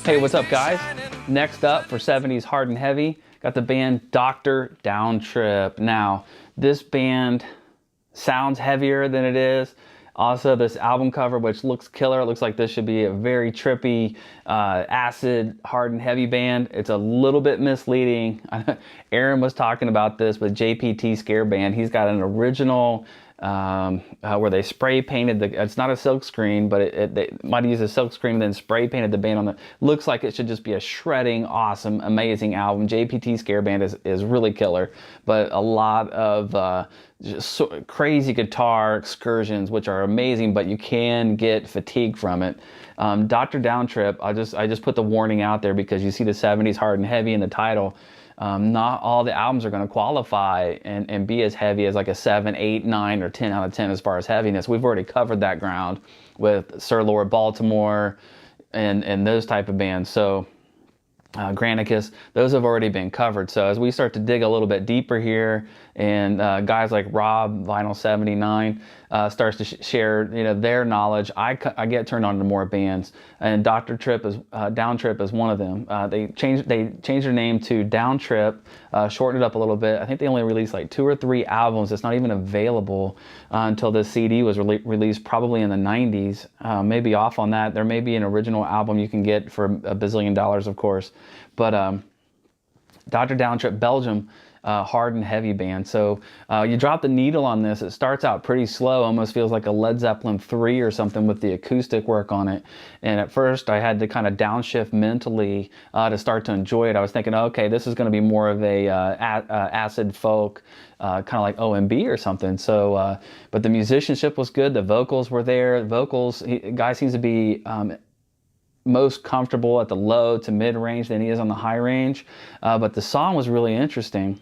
Hey, what's up, guys? Next up for 70s Hard and Heavy, got the band Dr. Downtrip. Now, this band sounds heavier than it is. Also, this album cover, which looks killer, it looks like this should be a very trippy, acid, hard and heavy band. It's a little bit misleading. Aaron was talking about this with JPT Scare Band. He's got an original where they spray painted it's not a silk screen, but they might have used a silk screen and then spray painted the band on the, looks like it should just be a shredding, awesome, amazing album. JPT Scare Band is really killer, but a lot of just crazy guitar excursions, which are amazing, but you can get fatigue from it. Dr. Downtrip, I just put the warning out there because you see the 70s Hard and Heavy in the title. Not all the albums are going to qualify and be as heavy as like a 7, 8, 9, or 10 out of 10 as far as heaviness. We've already covered that ground with Sir Lord Baltimore and those type of bands. So Granicus, those have already been covered. So as we start to dig a little bit deeper here, and guys like Rob, Vinyl 79, starts to share their knowledge, I get turned on to more bands, and Downtrip is one of them. They changed their name to Downtrip, shortened it up a little bit. I think they only released like 2 or 3 albums. It's not even available until this CD was released probably in the 90s. Maybe off on that. There may be an original album you can get for $1 bazillion, of course. But Dr. Downtrip, Belgium, hard and heavy band. So you drop the needle on this, it starts out pretty slow, almost feels like a Led Zeppelin 3 or something with the acoustic work on it. And at first I had to kind of downshift mentally to start to enjoy it. I was thinking, okay, this is going to be more of a acid folk, kind of like OMB or something. So, but the musicianship was good, the vocals were there. Guy seems to be most comfortable at the low to mid range than he is on the high range, but the song was really interesting,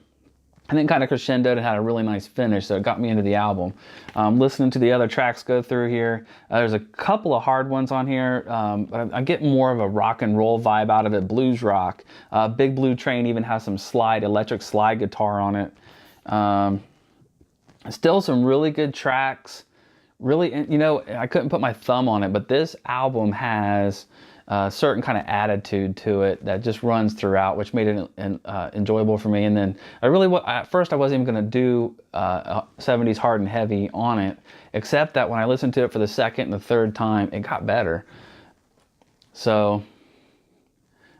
and then kind of crescendoed and had a really nice finish, so it got me into the album. Listening to the other tracks go through here, there's a couple of hard ones on here, but I get more of a rock and roll vibe out of it, blues rock. Big Blue Train even has some electric slide guitar on it. Still some really good tracks. Really, I couldn't put my thumb on it, but this album has a certain kind of attitude to it that just runs throughout, which made it enjoyable for me. And then at first I wasn't even going to do 70s Hard and Heavy on it, except that when I listened to it for the second and the third time, it got better. So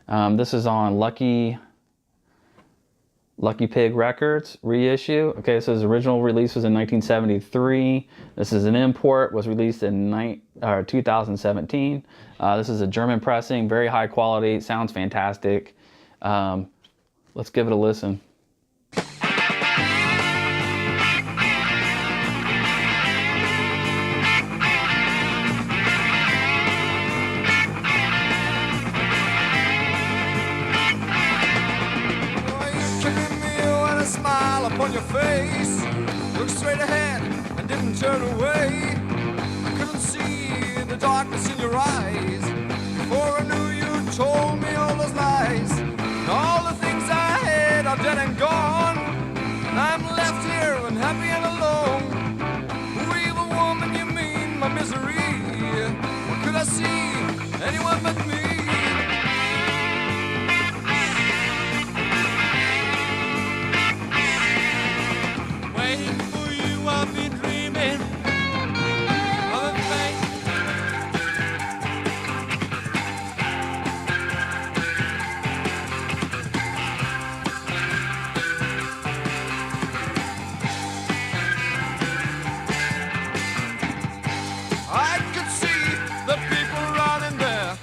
this is on Lucky Pig Records reissue. Okay, so his original release was in 1973. This is an import, was released in 2017. This is a German pressing, very high quality, sounds fantastic. Let's give it a listen. Upon your face, look straight ahead and didn't turn away. I couldn't see the darkness in your eyes. Before I knew you told me all those lies. And all the things I had are dead and gone. And I'm left here unhappy and alone. Oh, evil woman, you mean my misery. What could I see? Anyone but me. I've been dreaming of a face. I could see the people running there.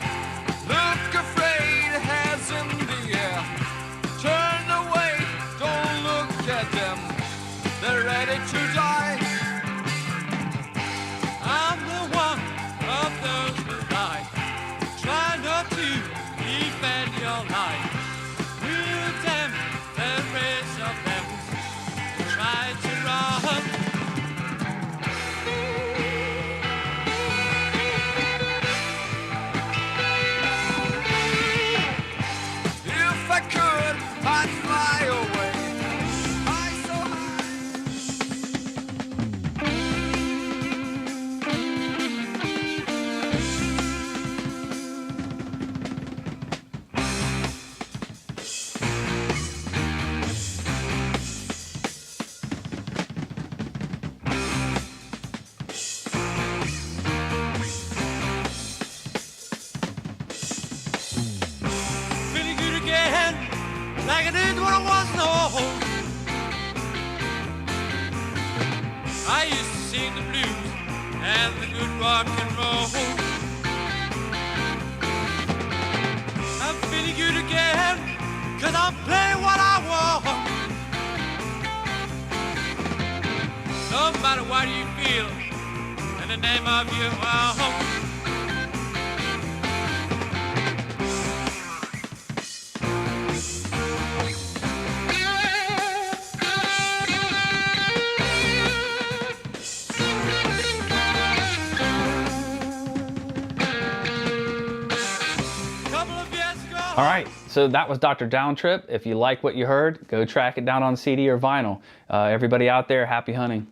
like it is when I wasn't home. I used to sing the blues and the good rock and roll. I'm feeling good again, 'cause I'm playing what I want. No matter what you feel, in the name of your home. All right, so that was Dr. Downtrip. If you like what you heard, go track it down on CD or vinyl. Everybody out there, happy hunting.